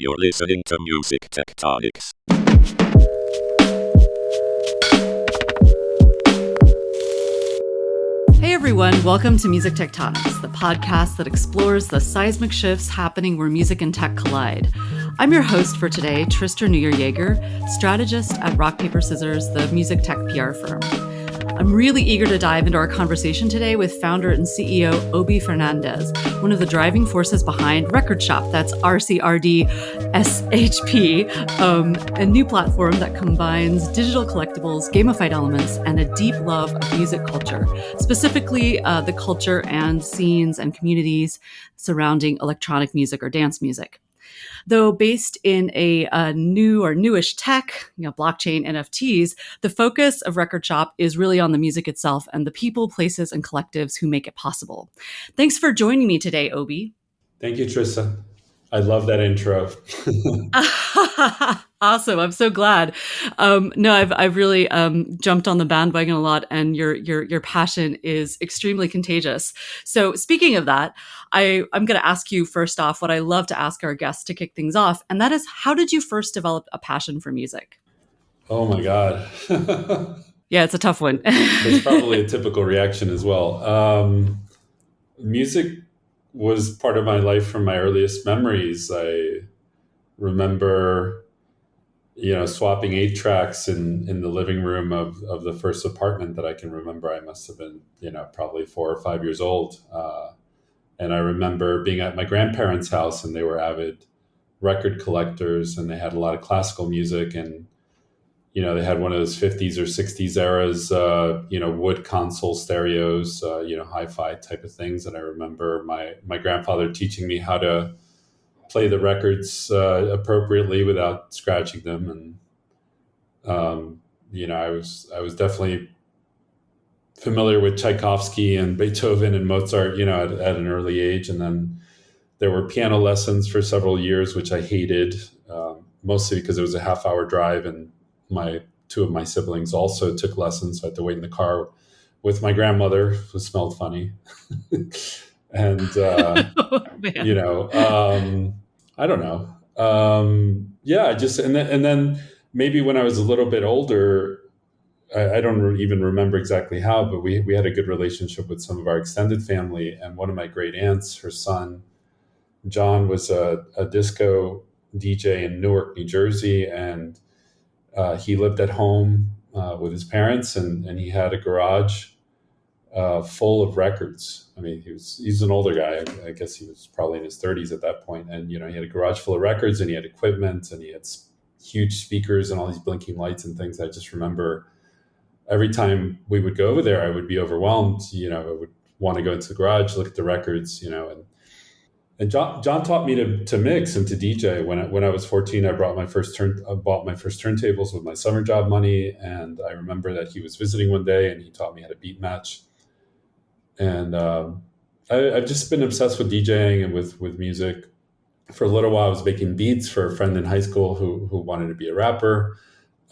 You're listening to Music Tectonics. Hey everyone, welcome to Music Tectonics, the podcast that explores the seismic shifts happening where music and tech collide. I'm your host for today, Tristra Newyear Yeager, strategist at Rock Paper Scissors, the music tech PR firm. I'm really eager to dive into our conversation today with founder and CEO Obie Fernandez, one of the driving forces behind Record Shop, that's RCRDSHP, a new platform that combines digital collectibles, gamified elements, and a deep love of music culture, specifically the culture and scenes and communities surrounding electronic music or dance music. Though based in a new or newish tech, blockchain, NFTs, the focus of Record Shop is really on the music itself and the people, places, and collectives who make it possible. Thanks for joining me today, Obie. Thank you, Tristra. I love that intro. Awesome. I'm so glad. I've really jumped on the bandwagon a lot, and your passion is extremely contagious. So speaking of that, I'm going to ask you first off what I love to ask our guests to kick things off, and that is, how did you first develop a passion for music? Oh my God. Yeah, it's a tough one. That's probably a typical reaction as well. Music was part of my life from my earliest memories. I remember, swapping 8 tracks in the living room of the first apartment that I can remember. I must have been, probably 4 or 5 years old. And I remember being at my grandparents' house, and they were avid record collectors, and they had a lot of classical music, and they had one of those 50s or 60s eras, wood console stereos, hi-fi type of things. And I remember my grandfather teaching me how to play the records appropriately without scratching them. And, I was definitely familiar with Tchaikovsky and Beethoven and Mozart, at an early age. And then there were piano lessons for several years, which I hated, mostly because it was a half-hour drive, and two of my siblings also took lessons. So I had to wait in the car with my grandmother, who smelled funny. And, I don't know. And then maybe when I was a little bit older, I don't even remember exactly how, but we had a good relationship with some of our extended family. And one of my great aunts, her son, John, was a disco DJ in Newark, New Jersey. And he lived at home with his parents, and he had a garage full of records. I mean, he's an older guy. I guess he was probably in his 30s at that point. And, he had a garage full of records, and he had equipment, and he had huge speakers and all these blinking lights and things. I just remember every time we would go over there, I would be overwhelmed. I would want to go into the garage, look at the records, and John taught me to mix and to DJ. When I was 14, I bought my first turntables with my summer job money. And I remember that he was visiting one day, and he taught me how to beat match. And I've just been obsessed with DJing and with music. For a little while, I was making beats for a friend in high school who wanted to be a rapper.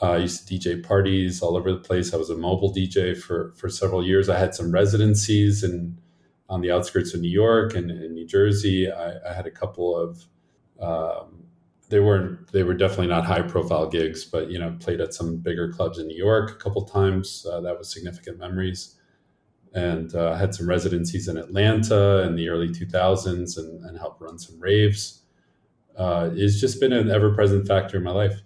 I used to DJ parties all over the place. I was a mobile DJ for several years. I had some residencies on the outskirts of New York and in New Jersey. I had a couple of, they were definitely not high profile gigs, but, played at some bigger clubs in New York a couple times. That was significant memories. And I had some residencies in Atlanta in the early 2000s and helped run some raves. It's just been an ever-present factor in my life.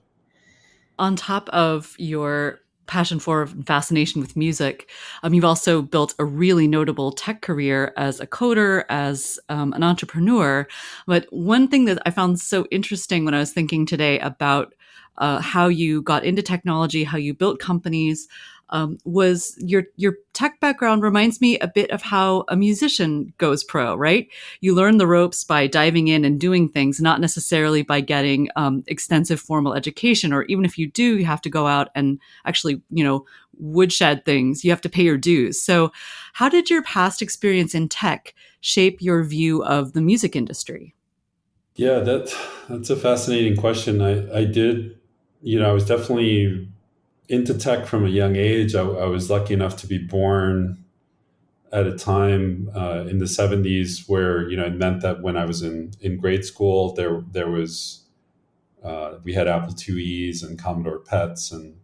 On top of your passion for and fascination with music, you've also built a really notable tech career as a coder, as an entrepreneur. But one thing that I found so interesting when I was thinking today about how you got into technology, how you built companies, was your tech background reminds me a bit of how a musician goes pro, right? You learn the ropes by diving in and doing things, not necessarily by getting extensive formal education, or even if you do, you have to go out and actually, woodshed things. You have to pay your dues. So how did your past experience in tech shape your view of the music industry? Yeah, that's a fascinating question. I did, I was definitely into tech from a young age. I was lucky enough to be born at a time in the 70s where, it meant that when I was in grade school, there was We had Apple IIe's and Commodore PETs, and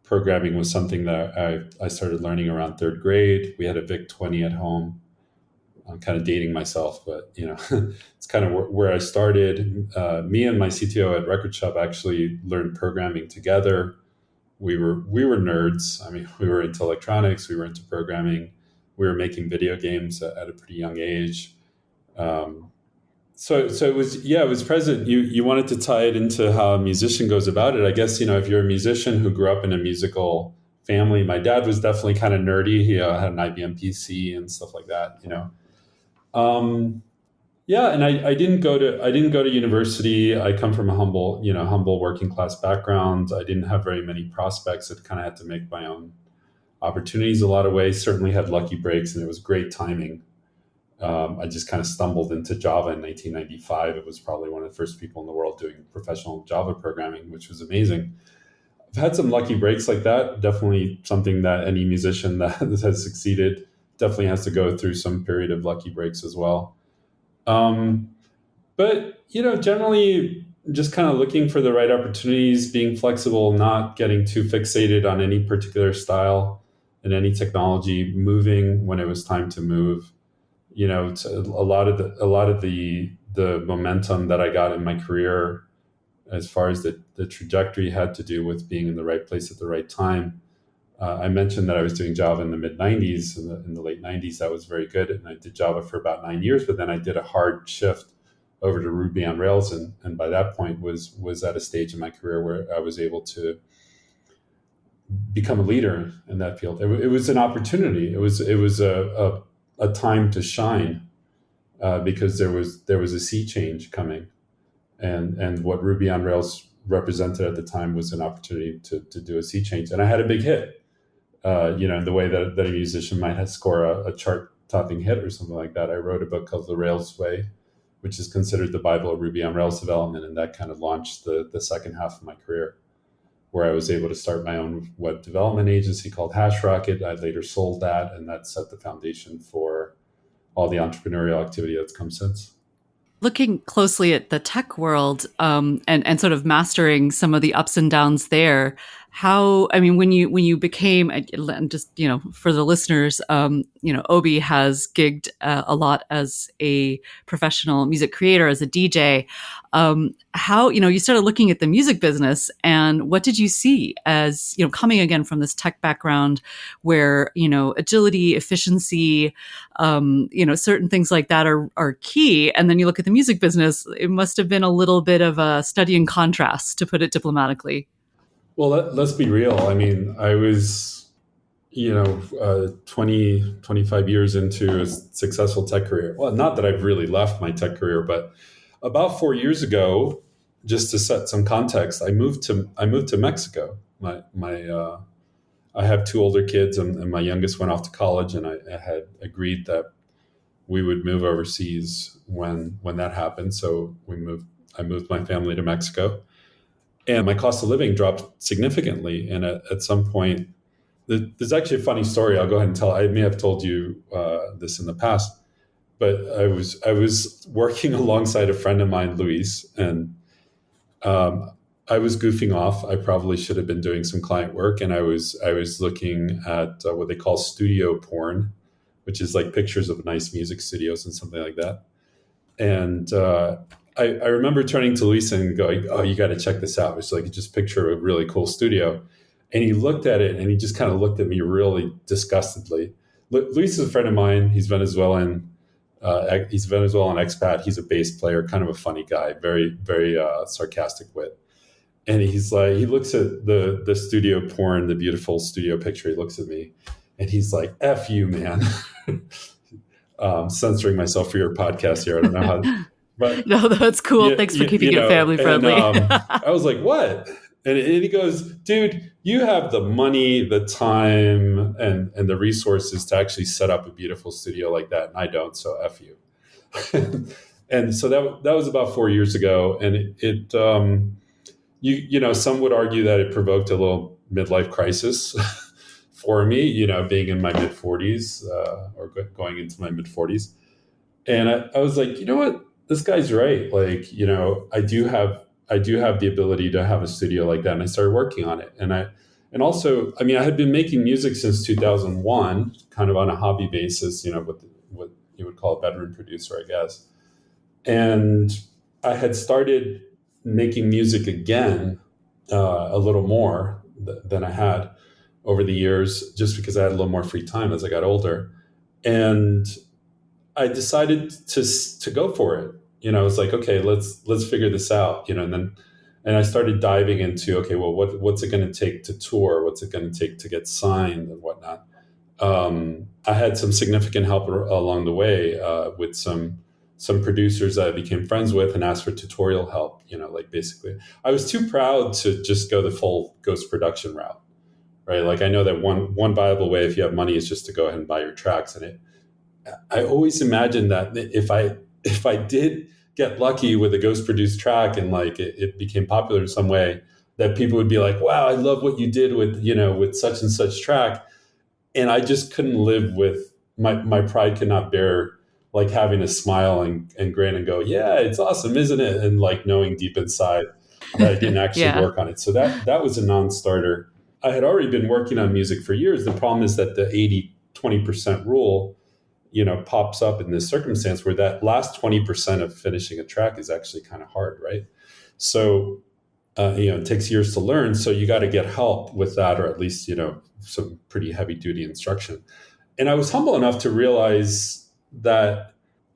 programming was something that I started learning around third grade. We had a VIC-20 at home. I'm kind of dating myself, but it's kind of where I started. Me and my CTO at Record Shop actually learned programming together. We were nerds. I mean, we were into electronics. We were into programming. We were making video games at a pretty young age. So it was present. You wanted to tie it into how a musician goes about it. I guess, if you're a musician who grew up in a musical family, my dad was definitely kind of nerdy. He had an IBM PC and stuff like that, and I didn't go to university. I come from a humble working class background. I didn't have very many prospects. I kind of had to make my own opportunities a lot of ways. Certainly had lucky breaks, and it was great timing. I just kind of stumbled into Java in 1995. It was probably one of the first people in the world doing professional Java programming, which was amazing. I've had some lucky breaks like that. Definitely something that any musician that has succeeded definitely has to go through some period of lucky breaks as well. But generally just kind of looking for the right opportunities, being flexible, not getting too fixated on any particular style and any technology, moving when it was time to move. A lot of the momentum that I got in my career, as far as the trajectory, had to do with being in the right place at the right time. I mentioned that I was doing Java in the mid 90s. In the late 90s, that was very good. And I did Java for about 9 years, but then I did a hard shift over to Ruby on Rails. And by that point was at a stage in my career where I was able to become a leader in that field. It was an opportunity. It was a time to shine because there was a sea change coming. And what Ruby on Rails represented at the time was an opportunity to do a sea change. And I had a big hit. In the way that a musician might have score a chart-topping hit or something like that. I wrote a book called The Rails Way, which is considered the Bible of Ruby on Rails development, and that kind of launched the second half of my career, where I was able to start my own web development agency called HashRocket. I later sold that, and that set the foundation for all the entrepreneurial activity that's come since. Looking closely at the tech world and sort of mastering some of the ups and downs there, when you became, and just, for the listeners, Obie has gigged a lot as a professional music creator, as a DJ. How, you started looking at the music business, and what did you see as, coming again from this tech background where, agility, efficiency, certain things like that are key. And then you look at the music business, it must have been a little bit of a study in contrast, to put it diplomatically. Well, let's be real. I mean, I was, 20, 25 years into a successful tech career. Well, not that I've really left my tech career, but about 4 years ago, just to set some context, I moved to Mexico. I have 2 older kids, and my youngest went off to college, and I had agreed that we would move overseas when that happened. So I moved my family to Mexico. And my cost of living dropped significantly. And at some point, there's actually a funny story I'll go ahead and tell. I may have told you this in the past, but I was working alongside a friend of mine, Luis, and I was goofing off. I probably should have been doing some client work, and I was looking at what they call studio porn, which is like pictures of nice music studios and something like that. And I remember turning to Luis and going, "Oh, you got to check this out." It's like, just picture a really cool studio. And he looked at it, and he just kind of looked at me really disgustedly. Luis is a friend of mine. He's Venezuelan. He's a Venezuelan expat. He's a bass player, kind of a funny guy, very, very sarcastic wit. And he's like, he looks at the studio porn, the beautiful studio picture. He looks at me, and he's like, "F you, man." Censoring myself for your podcast here. I don't know how. But no, that's cool. Thanks for keeping it family friendly. I was like, "What?" And he goes, "Dude, you have the money, the time, and the resources to actually set up a beautiful studio like that, and I don't. So F you." And so that was about 4 years ago, and it some would argue that it provoked a little midlife crisis for me, being in my mid 40s or going into my mid 40s, and I was like, you know what? This guy's right. Like, I do have I do have the ability to have a studio like that. And I started working on it. And also, I mean, I had been making music since 2001, kind of on a hobby basis, with what you would call a veteran producer, I guess. And I had started making music again, a little more than I had over the years, just because I had a little more free time as I got older. And I decided to go for it. I was like, okay, let's figure this out. And I started diving into, okay, well, what's it going to take to tour? What's it going to take to get signed and whatnot? I had some significant help along the way, with some producers that I became friends with and asked for tutorial help. Like basically, I was too proud to just go the full ghost production route, right? Like I know that one viable way, if you have money, is just to go ahead and buy your tracks. And I always imagined that if I did get lucky with a ghost produced track and like it became popular in some way, that people would be like, wow, I love what you did with such and such track. And I just couldn't live with my pride could not bear like having to smile and grin and go, yeah, it's awesome, isn't it? And like knowing deep inside that I didn't actually Yeah. work on it. So that was a non-starter. I had already been working on music for years. The problem is that the 80-20% rule, pops up in this circumstance where that last 20% of finishing a track is actually kind of hard, right? So, it takes years to learn. So you got to get help with that, or at least, some pretty heavy duty instruction. And I was humble enough to realize that,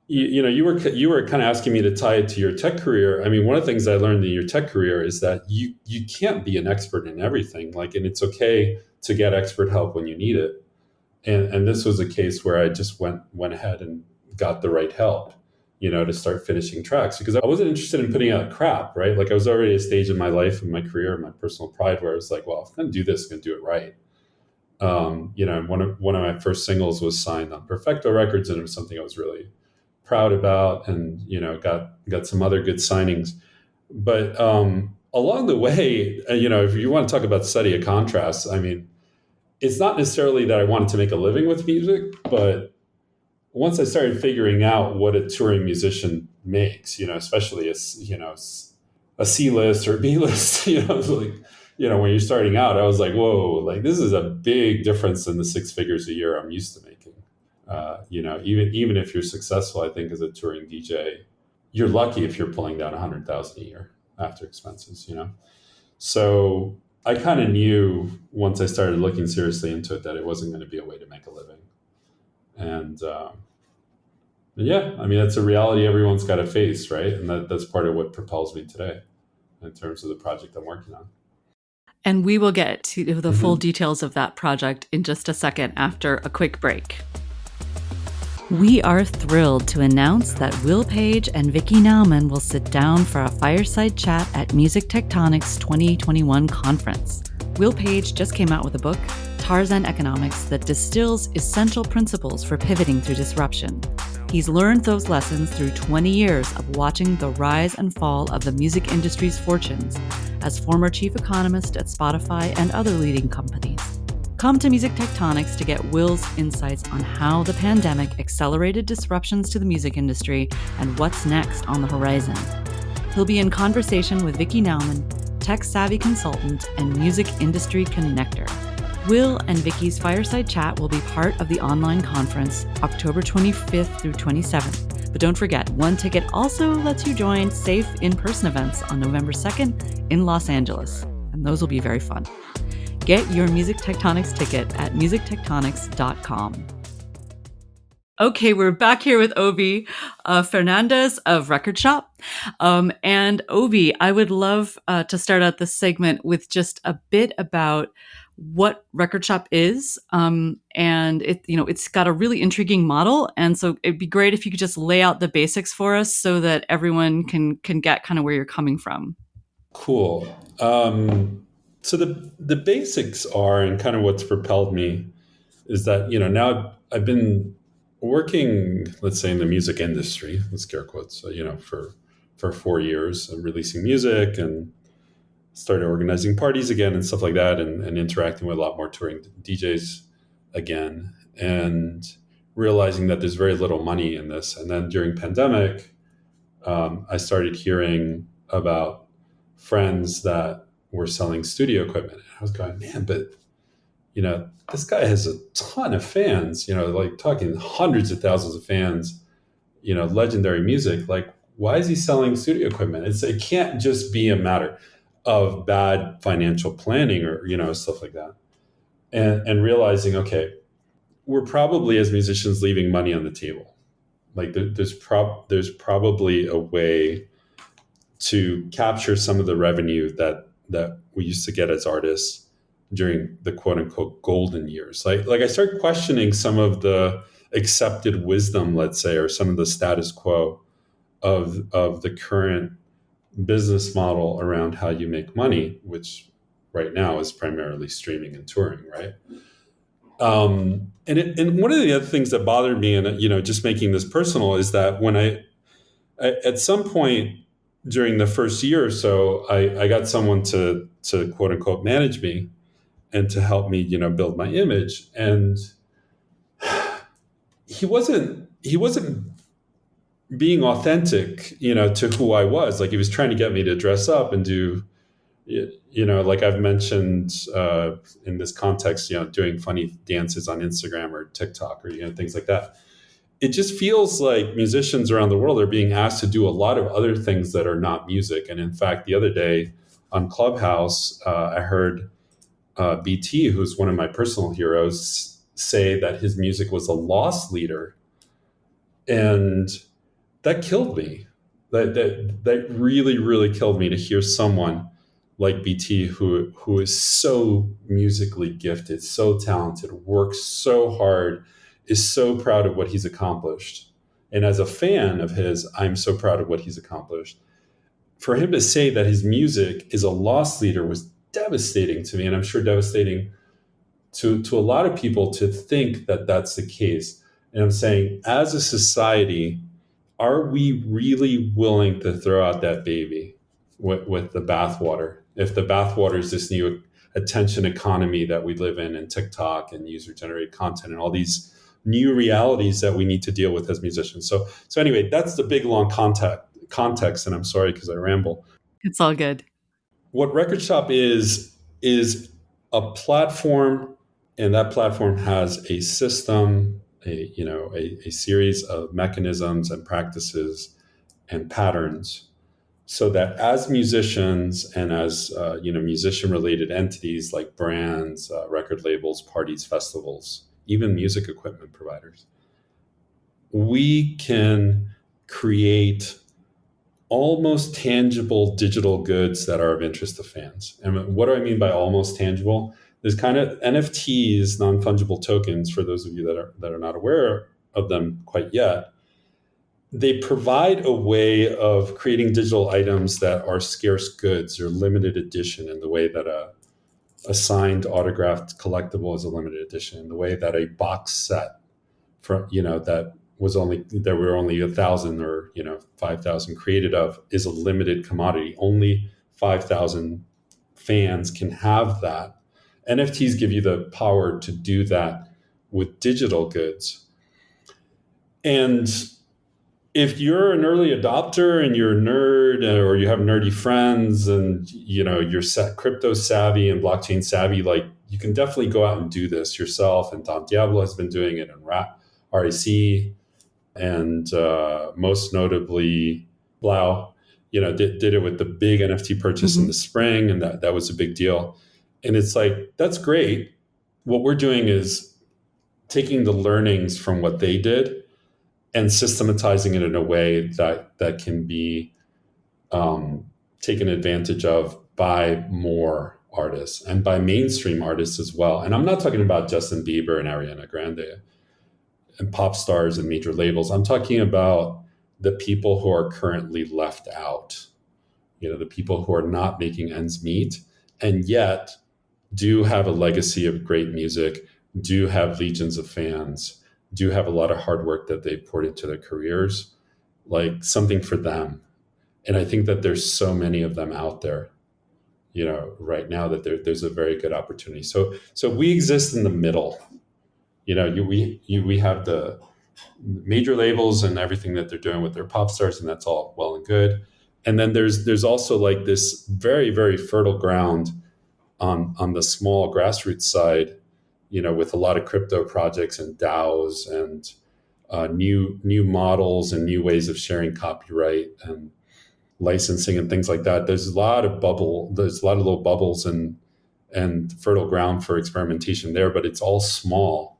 you were kind of asking me to tie it to your tech career. I mean, one of the things I learned in your tech career is that you can't be an expert in everything. Like, and it's okay to get expert help when you need it. And this was a case where I just went ahead and got the right help, to start finishing tracks, because I wasn't interested in putting out crap, right? Like I was already at a stage in my life and my career and my personal pride where I was like, well, if I'm going to do this, I'm going to do it right. And one of my first singles was signed on Perfecto Records, and it was something I was really proud about, and got some other good signings. But along the way, if you want to talk about study of contrasts, I mean, it's not necessarily that I wanted to make a living with music, but once I started figuring out what a touring musician makes, especially a C-list or B-list, like, when you're starting out, I was like, whoa, like this is a big difference in the 6 figures a year I'm used to making. Even if you're successful, I think as a touring DJ, you're lucky if you're pulling down 100,000 a year after expenses, So I kind of knew once I started looking seriously into it that it wasn't going to be a way to make a living. And yeah, I mean, that's a reality everyone's got to face, right? And that's part of what propels me today in terms of the project I'm working on. And we will get to the full details of that project in just a second after a quick break. We are thrilled to announce that Will Page and Vicky Nauman will sit down for a fireside chat at Music Tectonic's 2021 conference. Will Page just came out with a book, Tarzan Economics, that distills essential principles for pivoting through disruption. He's learned those lessons through 20 years of watching the rise and fall of the music industry's fortunes as former chief economist at Spotify and other leading companies. Come to Music Tectonics to get Will's insights on how the pandemic accelerated disruptions to the music industry and what's next on the horizon. He'll be in conversation with Vicky Nauman, tech-savvy consultant and music industry connector. Will and Vicky's fireside chat will be part of the online conference October 25th through 27th. But don't forget, one ticket also lets you join safe in-person events on November 2nd in Los Angeles, and those will be very fun. Get your Music Tectonics ticket at musictectonics.com. Okay, we're back here with Obie Fernandez of Record Shop. And Obie, I would love to start out this segment with just a bit about what Record Shop is. And it's got a really intriguing model. And so it'd be great if you could just lay out the basics for us so that everyone can get kind of where you're coming from. Cool. So the basics are, and kind of what's propelled me is that, now I've been working, let's say, in the music industry, with scare quotes, for 4 years, releasing music and started organizing parties again and stuff like that, and interacting with a lot more touring DJs again, and realizing that there's very little money in this. And then during pandemic, I started hearing about friends that were selling studio equipment. And I was going, man, but this guy has a ton of fans, like talking hundreds of thousands of fans, legendary music. Like, why is he selling studio equipment? It can't just be a matter of bad financial planning or, stuff like that. And realizing, okay, we're probably as musicians leaving money on the table. Like there's probably a way to capture some of the revenue that we used to get as artists during the quote unquote golden years. Like I started questioning some of the accepted wisdom, let's say, or some of the status quo of the current business model around how you make money, which right now is primarily streaming and touring, right? And one of the other things that bothered me, and just making this personal, is that when I at some point during the first year or so, I got someone to quote unquote manage me and to help me, build my image. And he wasn't being authentic, to who I was. Like he was trying to get me to dress up and do, like I've mentioned in this context, doing funny dances on Instagram or TikTok or, things like that. It just feels like musicians around the world are being asked to do a lot of other things that are not music. And in fact, the other day on Clubhouse, I heard BT, who's one of my personal heroes, say that his music was a loss leader. And that killed me. That really, really killed me to hear someone like BT, who is so musically gifted, so talented, works so hard, is so proud of what he's accomplished. And as a fan of his, I'm so proud of what he's accomplished. For him to say that his music is a loss leader was devastating to me. And I'm sure devastating to a lot of people to think that that's the case. And I'm saying, as a society, are we really willing to throw out that baby with the bathwater? If the bathwater is this new attention economy that we live in, and TikTok and user-generated content and all these new realities that we need to deal with as musicians. So anyway, that's the big, long context, and I'm sorry because I ramble. It's all good. What Record Shop is a platform, and that platform has a system, a series of mechanisms and practices and patterns, so that as musicians and as musician-related entities like brands, record labels, parties, festivals, even music equipment providers, we can create almost tangible digital goods that are of interest to fans. And what do I mean by almost tangible? There's kind of NFTs, non-fungible tokens, for those of you that are not aware of them quite yet. They provide a way of creating digital items that are scarce goods or limited edition, in the way that a signed autographed collectible is a limited edition, in the way that a box set that there were only 1,000 or 5,000 created of is a limited commodity. Only 5,000 fans can have that. NFTs give you the power to do that with digital goods. And if you're an early adopter and you're a nerd, or you have nerdy friends, and you're crypto savvy and blockchain savvy, like, you can definitely go out and do this yourself. And Don Diablo has been doing it, and RAC, and most notably Blau, did it with the big NFT purchase in the spring, and that was a big deal. And it's like, that's great. What we're doing is taking the learnings from what they did and systematizing it in a way that can be taken advantage of by more artists and by mainstream artists as well. And I'm not talking about Justin Bieber and Ariana Grande and pop stars and major labels. I'm talking about the people who are currently left out, the people who are not making ends meet, and yet do have a legacy of great music, do have legions of fans, do have a lot of hard work that they've poured into their careers, like something for them. And I think that there's so many of them out there, right now, that there's a very good opportunity. So we exist in the middle. We have the major labels and everything that they're doing with their pop stars, and that's all well and good. And then there's also like this very, very fertile ground on the small grassroots side, with a lot of crypto projects and DAOs and new models and new ways of sharing copyright and licensing and things like that. There's a lot of little bubbles and fertile ground for experimentation there, but it's all small.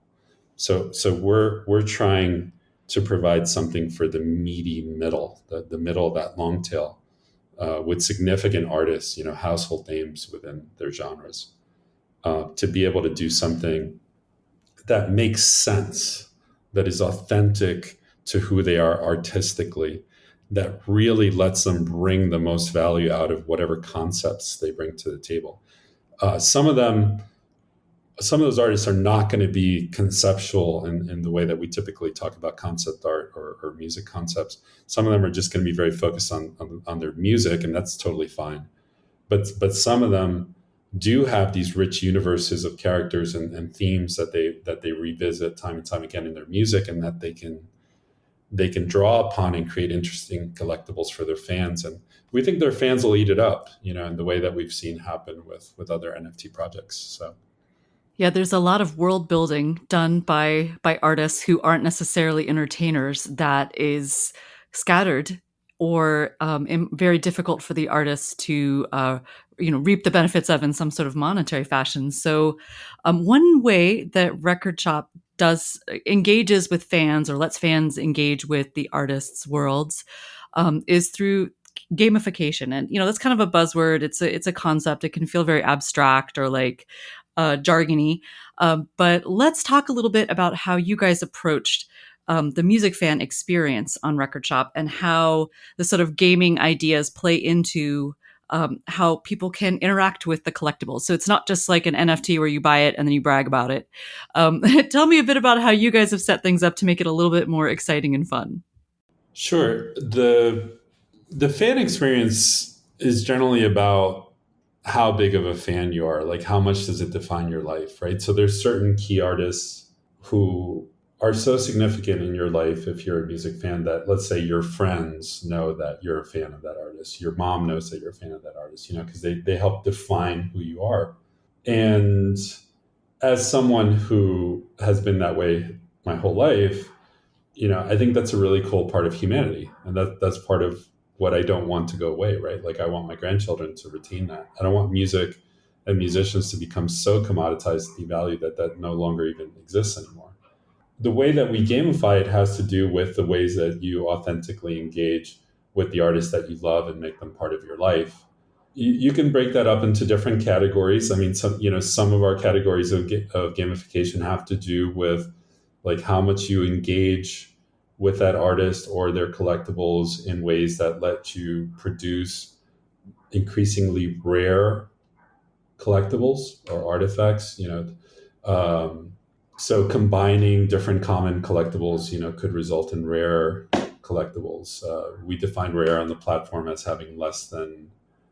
So we're trying to provide something for the meaty middle, the middle of that long tail, with significant artists, household names within their genres, to be able to do something that makes sense, that is authentic to who they are artistically, that really lets them bring the most value out of whatever concepts they bring to the table. Some of those artists are not going to be conceptual in the way that we typically talk about concept art or music concepts. Some of them are just going to be very focused on their music, and that's totally fine. But some of them do have these rich universes of characters and themes that they revisit time and time again in their music, and that they can draw upon and create interesting collectibles for their fans. And we think their fans will eat it up, in the way that we've seen happen with other NFT projects. So. Yeah, there's a lot of world building done by artists who aren't necessarily entertainers that is scattered or very difficult for the artists to reap the benefits of in some sort of monetary fashion. So one way that Record Shop engages with fans or lets fans engage with the artists' worlds is through gamification. And that's kind of a buzzword. It's a concept. It can feel very abstract or like jargony. But let's talk a little bit about how you guys approached the music fan experience on Record Shop, and how the sort of gaming ideas play into how people can interact with the collectibles. So it's not just like an NFT where you buy it and then you brag about it. Tell me a bit about how you guys have set things up to make it a little bit more exciting and fun. Sure. The fan experience is generally about how big of a fan you are, like how much does it define your life, right? So there's certain key artists who are so significant in your life if you're a music fan, that let's say your friends know that you're a fan of that artist. Your mom knows that you're a fan of that artist, because they help define who you are. And as someone who has been that way my whole life, I think that's a really cool part of humanity. And that's part of what I don't want to go away, right? Like I want my grandchildren to retain that. I don't want music and musicians to become so commoditized, devalued that no longer even exists anymore. The way that we gamify it has to do with the ways that you authentically engage with the artists that you love and make them part of your life. You can break that up into different categories. I mean, some of our categories of gamification have to do with like how much you engage with that artist or their collectibles in ways that let you produce increasingly rare collectibles or artifacts. So combining different common collectibles, could result in rare collectibles. We define rare on the platform as having less than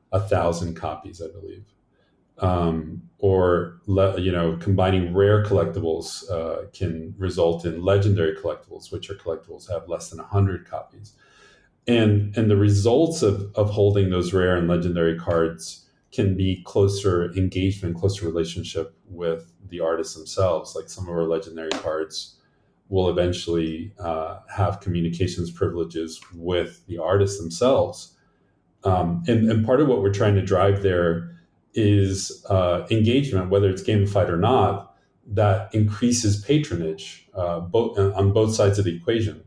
1,000 copies, I believe. Combining rare collectibles can result in legendary collectibles, which are collectibles have less than 100 copies. And the results of holding those rare and legendary cards can be closer engagement, closer relationship with the artists themselves. Like some of our legendary cards will eventually have communications privileges with the artists themselves. And part of what we're trying to drive there is engagement, whether it's gamified or not, that increases patronage on both sides of the equation.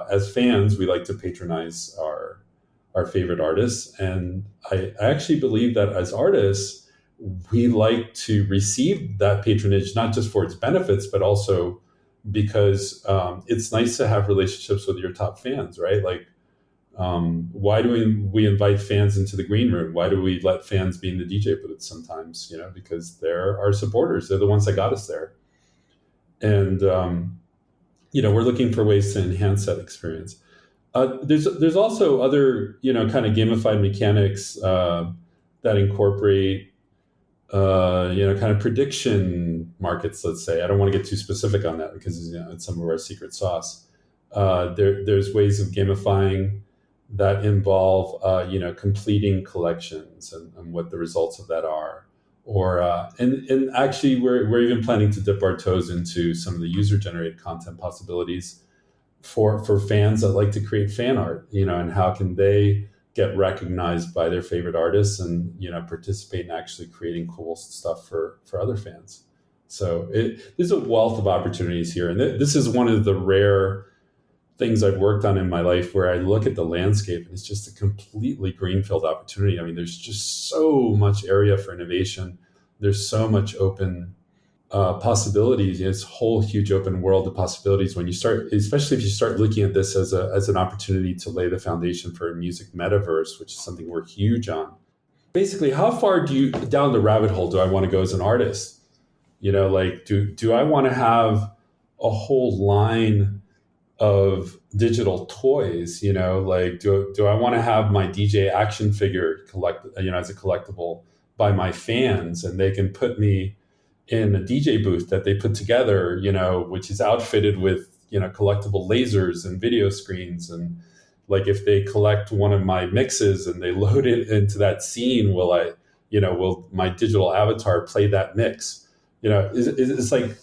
As fans, we like to patronize our favorite artists, and I actually believe that as artists, we like to receive that patronage not just for its benefits, but also because it's nice to have relationships with your top fans, right? Like, why do we invite fans into the green room? Why do we let fans be in the DJ booth sometimes? Because they're our supporters. They're the ones that got us there. And, we're looking for ways to enhance that experience. There's also other, kind of gamified mechanics that incorporate, kind of prediction markets, let's say. I don't want to get too specific on that because it's some of our secret sauce. There's ways of gamifying that involve, completing collections and what the results of that are. Or and actually, we're even planning to dip our toes into some of the user-generated content possibilities for fans that like to create fan art, and how can they get recognized by their favorite artists and, participate in actually creating cool stuff for other fans. So there's a wealth of opportunities here. And this is one of the rare things I've worked on in my life where I look at the landscape and it's just a completely greenfield opportunity. I mean, there's just so much area for innovation. There's so much open possibilities. This whole huge open world of possibilities when you start, especially if you start looking at this as an opportunity to lay the foundation for a music metaverse, which is something we're huge on. Basically, how far down the rabbit hole do I want to go as an artist? Like, do I want to have a whole line of digital toys? Like, do I want to have my DJ action figure as a collectible by my fans, and they can put me in a DJ booth that they put together, which is outfitted with, collectible lasers and video screens. And like, if they collect one of my mixes and they load it into that scene, will my digital avatar play that mix? It's like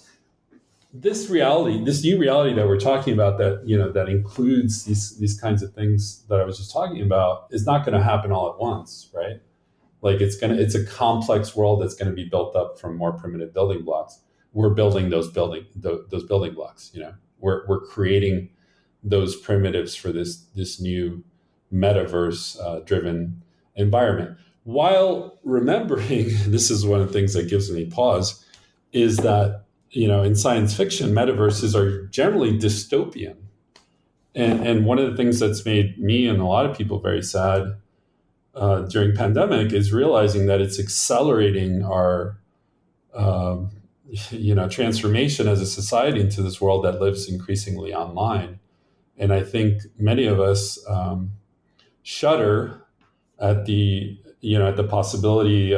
this new reality that we're talking about that, that includes these kinds of things that I was just talking about is not going to happen all at once, right? Like it's a complex world that's going to be built up from more primitive building blocks. We're building those building blocks. We're creating those primitives for this new metaverse driven environment. While remembering, this is one of the things that gives me pause, is that in science fiction, metaverses are generally dystopian, and one of the things that's made me and a lot of people very sad during pandemic is realizing that it's accelerating our transformation as a society into this world that lives increasingly online. And I think many of us shudder at the possibility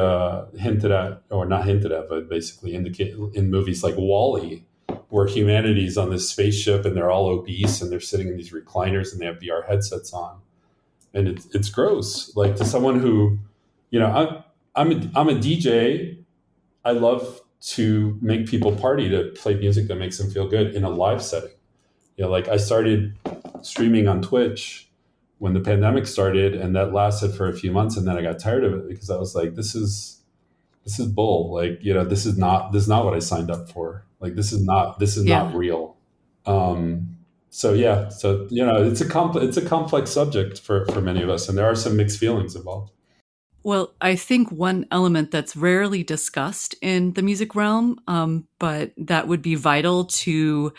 hinted at, or not hinted at, but basically indicated in movies like Wall-E, where humanity's on this spaceship and they're all obese and they're sitting in these recliners and they have VR headsets on. And it's gross. Like, to someone who, I'm a DJ. I love to make people party, to play music that makes them feel good in a live setting. Like, I started streaming on Twitch when the pandemic started, and that lasted for a few months, and then I got tired of it because I was like, this is bull. Like, this is not what I signed up for. Like, this is not real. So it's a complex subject for many of us, and there are some mixed feelings involved. Well, I think one element that's rarely discussed in the music realm, but that would be vital to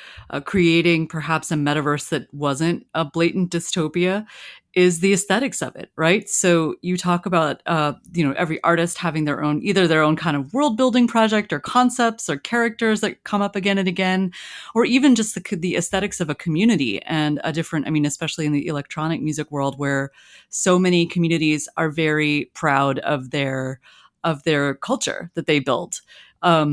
creating perhaps a metaverse that wasn't a blatant dystopia, is the aesthetics of it, right? So you talk about, every artist having either their own kind of world building project or concepts or characters that come up again and again, or even just the aesthetics of a community and especially in the electronic music world, where so many communities are very proud of their culture that they built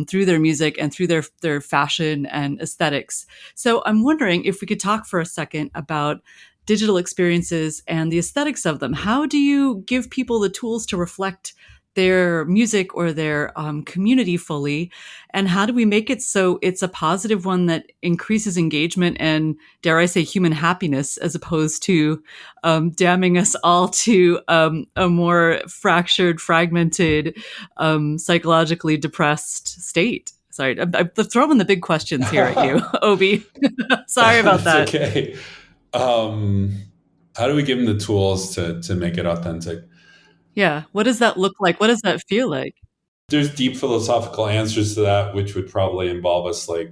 through their music and through their fashion and aesthetics. So I'm wondering if we could talk for a second about digital experiences and the aesthetics of them. How do you give people the tools to reflect their music or their community fully? And how do we make it so it's a positive one that increases engagement and, dare I say, human happiness, as opposed to damning us all to a more fractured, fragmented, psychologically depressed state? Sorry, I'm throwing the big questions here at you, Obie. Sorry about that. Okay. How do we give them the tools to make it authentic? Yeah. What does that look like? What does that feel like? There's deep philosophical answers to that, which would probably involve us, like,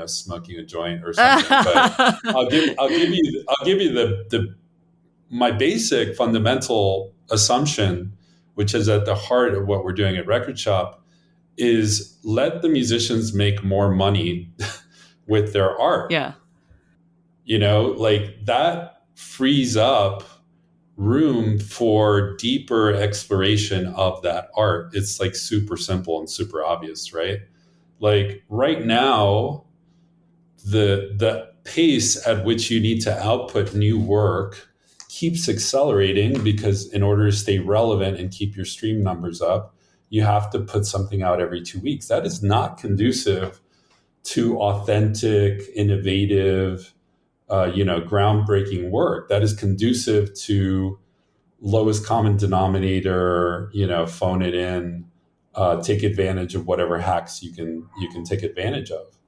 smoking a joint or something. But I'll give you my basic fundamental assumption, which is at the heart of what we're doing at Record Shop, is let the musicians make more money with their art. Yeah. Like, that frees up room for deeper exploration of that art. It's like super simple and super obvious, right? Like, right now, the pace at which you need to output new work keeps accelerating because in order to stay relevant and keep your stream numbers up, you have to put something out every 2 weeks. That is not conducive to authentic, innovative, groundbreaking work. That is conducive to lowest common denominator, phone it in, take advantage of whatever hacks you can take advantage of.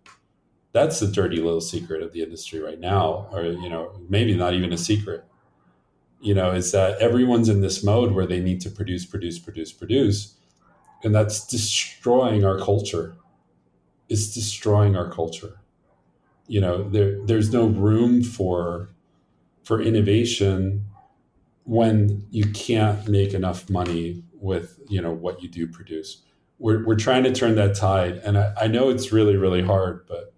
That's the dirty little secret of the industry right now, or maybe not even a secret. Is that everyone's in this mode where they need to produce, and that's destroying our culture. It's destroying our culture. There's no room for innovation when you can't make enough money with what you do produce. We're trying to turn that tide, and I know it's really, really hard, but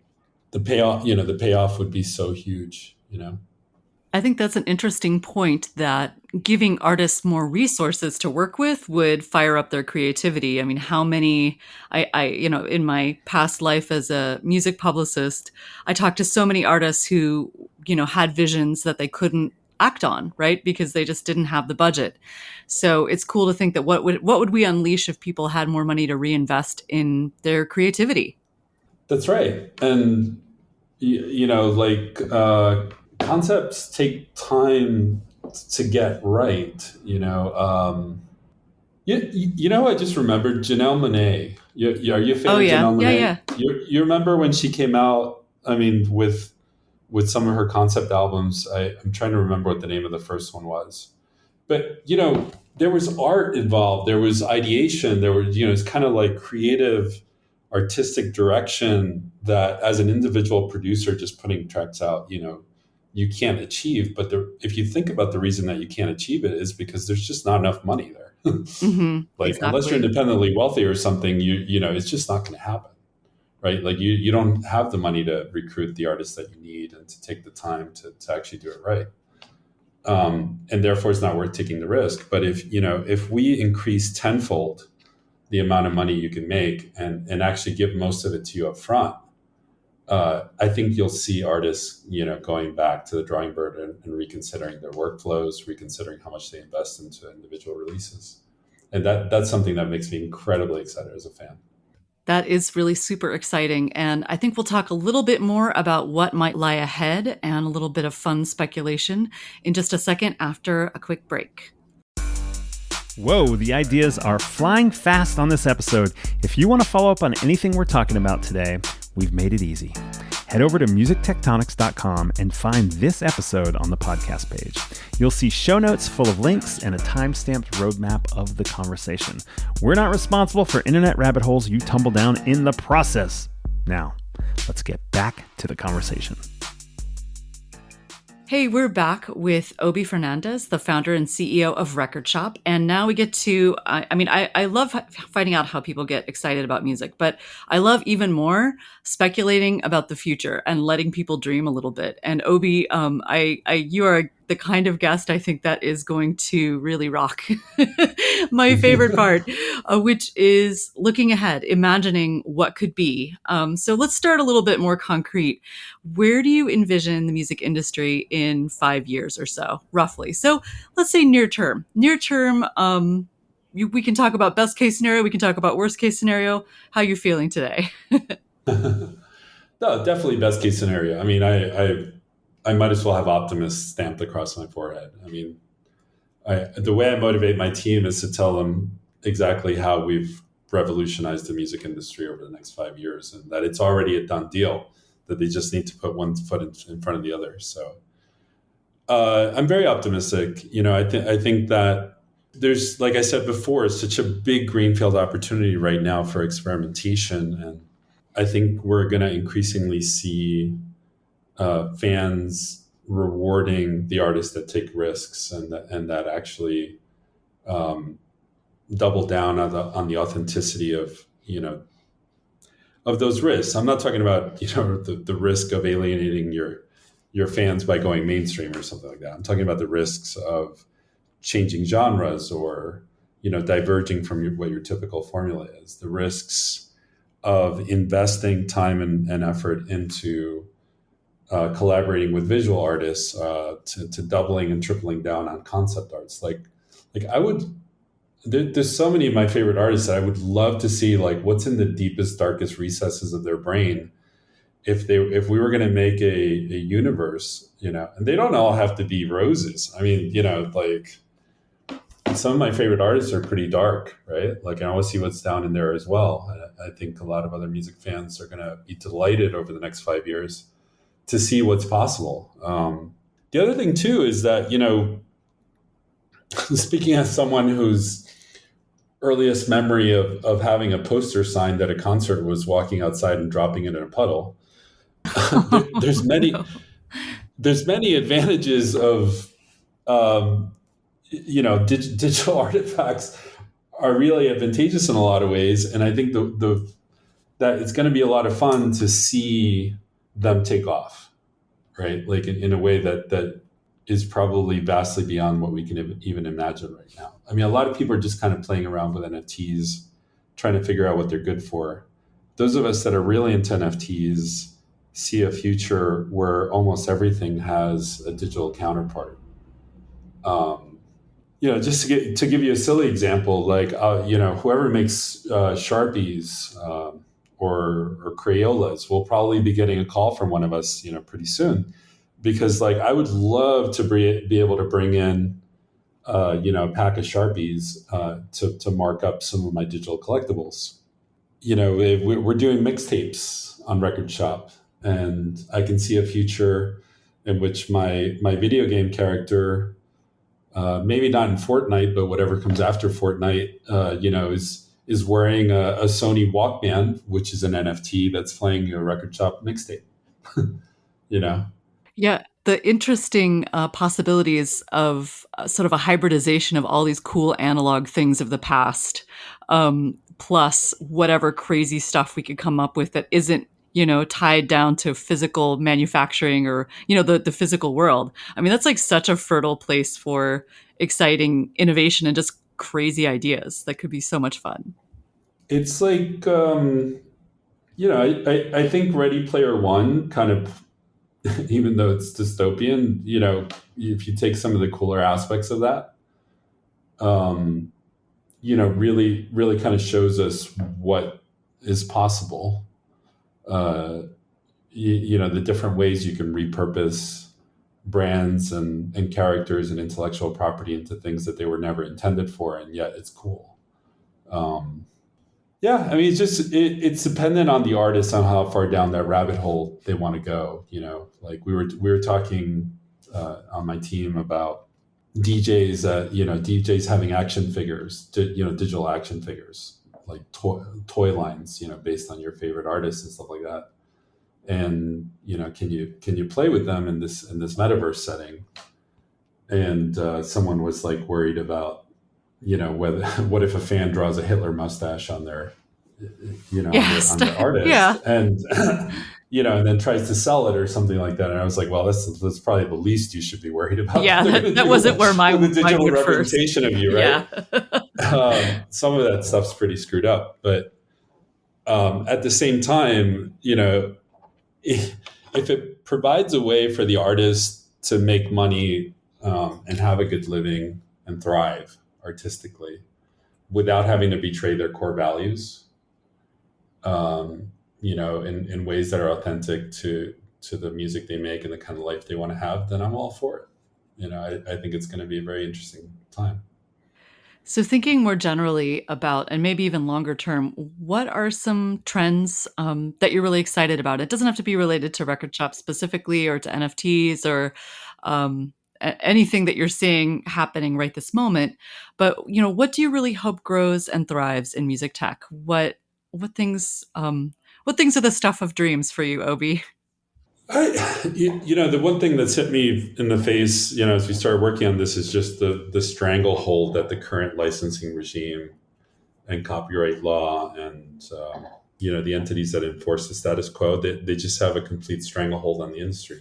the payoff would be so huge. I think that's an interesting point, that giving artists more resources to work with would fire up their creativity. I mean, how many, in my past life as a music publicist, I talked to so many artists who, had visions that they couldn't act on, right? Because they just didn't have the budget. So it's cool to think that what would we unleash if people had more money to reinvest in their creativity? That's right. And, concepts take time to get right. I just remembered Janelle Monae. Are you a fan of Janelle Monae? Yeah. You remember when she came out? I mean, with some of her concept albums. I'm trying to remember what the name of the first one was. But there was art involved. There was ideation. There was it's kind of like creative, artistic direction that, as an individual producer, just putting tracks out, you can't achieve. But if you think about the reason that you can't achieve it is because there's just not enough money there. Mm-hmm, exactly. Unless you're independently wealthy or something, it's just not going to happen, right? Like you don't have the money to recruit the artists that you need and to take the time to actually do it right. And therefore it's not worth taking the risk. But if we increase tenfold the amount of money you can make and actually give most of it to you up front, I think you'll see artists, going back to the drawing board and reconsidering their workflows, reconsidering how much they invest into individual releases. And that's something that makes me incredibly excited as a fan. That is really super exciting. And I think we'll talk a little bit more about what might lie ahead and a little bit of fun speculation in just a second after a quick break. Whoa, the ideas are flying fast on this episode. If you want to follow up on anything we're talking about today, we've made it easy. Head over to musictectonics.com and find this episode on the podcast page. You'll see show notes full of links and a time-stamped roadmap of the conversation. We're not responsible for internet rabbit holes you tumble down in the process. Now, let's get back to the conversation. Hey, we're back with Obie Fernandez, the founder and CEO of Record Shop. And now we get to, I love finding out how people get excited about music, but I love even more speculating about the future and letting people dream a little bit. And Obie, you are the kind of guest I think that is going to really rock my favorite part, which is looking ahead, imagining what could be. So let's start a little bit more concrete. Where do you envision the music industry in 5 years or so, roughly? So let's say near term. We can talk about best case scenario. We can talk about worst case scenario. How are you feeling today? No, definitely best case scenario. I mean, I might as well have optimist stamped across my forehead. I mean, the way I motivate my team is to tell them exactly how we've revolutionized the music industry over the next 5 years, and that it's already a done deal, that they just need to put one foot in front of the other. So I'm very optimistic. I think that there's, like I said before, such a big greenfield opportunity right now for experimentation. And I think we're going to increasingly see fans rewarding the artists that take risks and that actually double down on the authenticity of those risks. I'm not talking about the risk of alienating your fans by going mainstream or something like that. I'm talking about the risks of changing genres or diverging from what your typical formula is. The risks of investing time and effort into collaborating with visual artists to doubling and tripling down on concept arts. Like I would. There's so many of my favorite artists that I would love to see, like, what's in the deepest, darkest recesses of their brain if we were going to make a universe, and they don't all have to be roses. I mean, like, some of my favorite artists are pretty dark, right? Like, I want to see what's down in there as well. I think a lot of other music fans are going to be delighted over the next 5 years to see what's possible. The other thing too is that, speaking as someone whose earliest memory of having a poster signed at a concert was walking outside and dropping it in a puddle. There's many advantages of digital artifacts are really advantageous in a lot of ways, and I think that it's going to be a lot of fun to see them take off, right? Like in a way that is probably vastly beyond what we can even imagine right now. I mean, a lot of people are just kind of playing around with NFTs, trying to figure out what they're good for. Those of us that are really into NFTs see a future where almost everything has a digital counterpart. Just to give you a silly example, like, whoever makes Sharpies or Crayolas will probably be getting a call from one of us, pretty soon. Because, like, I would love to be able to bring in, a pack of Sharpies to mark up some of my digital collectibles. We're doing mixtapes on Record Shop, and I can see a future in which my video game character, maybe not in Fortnite, but whatever comes after Fortnite, is wearing a Sony Walkman, which is an NFT that's playing a Record Shop mixtape. Yeah, the interesting possibilities of sort of a hybridization of all these cool analog things of the past, plus whatever crazy stuff we could come up with that isn't, tied down to physical manufacturing or, the physical world. I mean, that's like such a fertile place for exciting innovation and just crazy ideas that could be so much fun. It's like, I think Ready Player One kind of, even though it's dystopian, if you take some of the cooler aspects of that, really, really kind of shows us what is possible. The different ways you can repurpose brands and characters and intellectual property into things that they were never intended for, and yet it's cool. Yeah, I mean, it's dependent on the artist on how far down that rabbit hole they want to go. Like we were talking on my team about DJs. DJs having action figures, digital action figures, like toy lines, based on your favorite artists and stuff like that. And can you play with them in this metaverse setting? And someone was like worried about, what if a fan draws a Hitler mustache on their, yes. on their artist, yeah. and and then tries to sell it or something like that. And I was like, well, that's probably the least you should be worried about. Yeah, that wasn't where my the digital representation first. Of you, right? Yeah. Some of that stuff's pretty screwed up, but at the same time, if it provides a way for the artist to make money and have a good living and thrive artistically without having to betray their core values, in ways that are authentic to the music they make and the kind of life they want to have, then I'm all for it. I think it's going to be a very interesting time. So thinking more generally about, and maybe even longer term, what are some trends that you're really excited about? It doesn't have to be related to Record Shop specifically or to NFTs or anything that you're seeing happening right this moment. But, what do you really hope grows and thrives in music tech? What things are the stuff of dreams for you, Obie? The one thing that's hit me in the face, as we started working on this, is just the stranglehold that the current licensing regime and copyright law and the entities that enforce the status quo, they just have a complete stranglehold on the industry.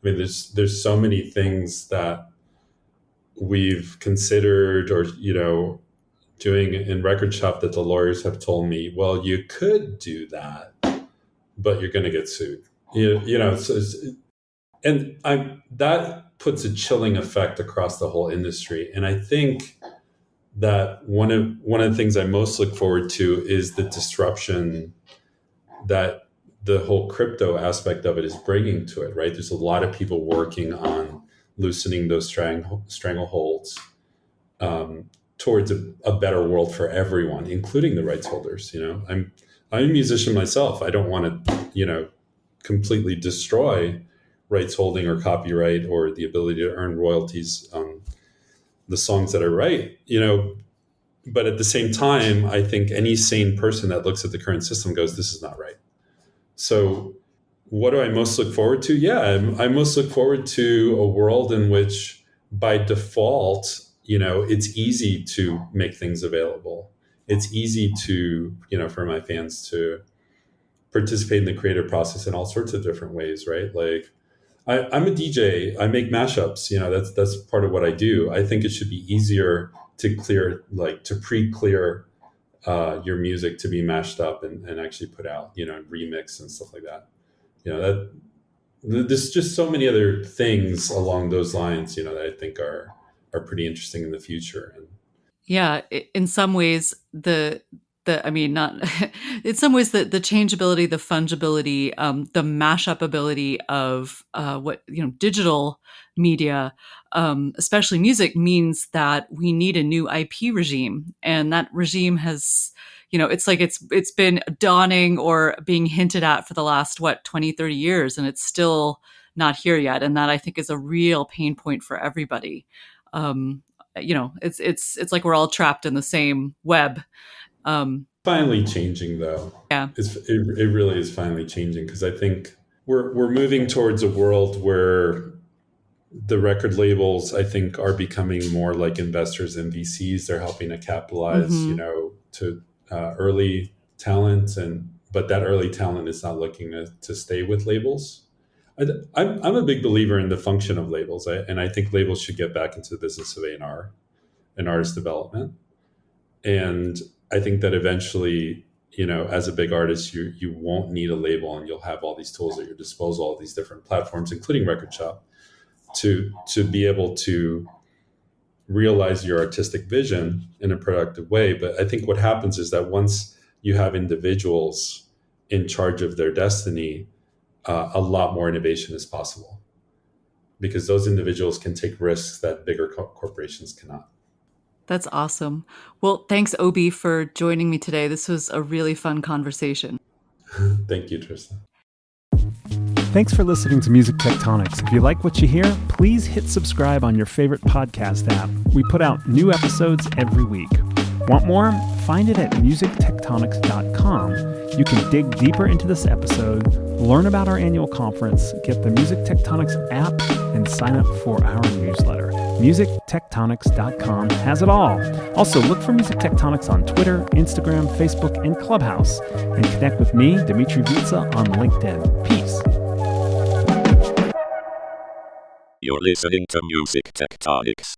I mean, there's so many things that we've considered or doing in Record Shop that the lawyers have told me, well, you could do that, but you're going to get sued. So And that puts a chilling effect across the whole industry. And I think that one of the things I most look forward to is the disruption that the whole crypto aspect of it is bringing to it, right? There's a lot of people working on loosening those strangleholds towards a better world for everyone, including the rights holders. You know, I'm a musician myself. I don't want to, you know, completely destroy rights holding or copyright or the ability to earn royalties on the songs that I write, you know. But at the same time, I think any sane person that looks at the current system goes, this is not right. So what do I most look forward to? Yeah, I most look forward to a world in which by default, you know, it's easy to make things available. It's easy to, you know, for my fans to participate in the creative process in all sorts of different ways, right? Like I'm a DJ, I make mashups, you know, that's part of what I do. I think it should be easier to pre-clear your music to be mashed up and actually put out, you know, and remix and stuff like that. You know, there's just so many other things along those lines, you know, that I think are pretty interesting in the future. And yeah, in some ways, I mean, not in some ways, the changeability, the fungibility, the mashup ability of digital media, especially music, means that we need a new IP regime, and that regime has, you know, it's like it's been dawning or being hinted at for the last 20, 30 years, and it's still not here yet, and that I think is a real pain point for everybody. You know, it's like we're all trapped in the same web. Finally changing, though. Yeah, it really is finally changing, because I think we're moving towards a world where the record labels, I think, are becoming more like investors and VCs. They're helping to capitalize, you know, to early talent, but that early talent is not looking to stay with labels. I'm a big believer in the function of labels, and I think labels should get back into the business of A&R and artist development. And I think that eventually, you know, as a big artist, you won't need a label, and you'll have all these tools at your disposal, all these different platforms, including Record Shop, to be able to realize your artistic vision in a productive way. But I think what happens is that once you have individuals in charge of their destiny, a lot more innovation is possible, because those individuals can take risks that bigger corporations cannot. That's awesome. Well, thanks, Obie, for joining me today. This was a really fun conversation. Thank you, Tristan. Thanks for listening to Music Tectonics. If you like what you hear, please hit subscribe on your favorite podcast app. We put out new episodes every week. Want more? Find it at musictectonics.com. You can dig deeper into this episode, learn about our annual conference, get the Music Tectonics app, and sign up for our newsletter. musictectonics.com has it all. Also, look for Music Tectonics on Twitter, Instagram, Facebook, and Clubhouse. And connect with me, Dimitri Vitsa, on LinkedIn. Peace. You're listening to Music Tectonics.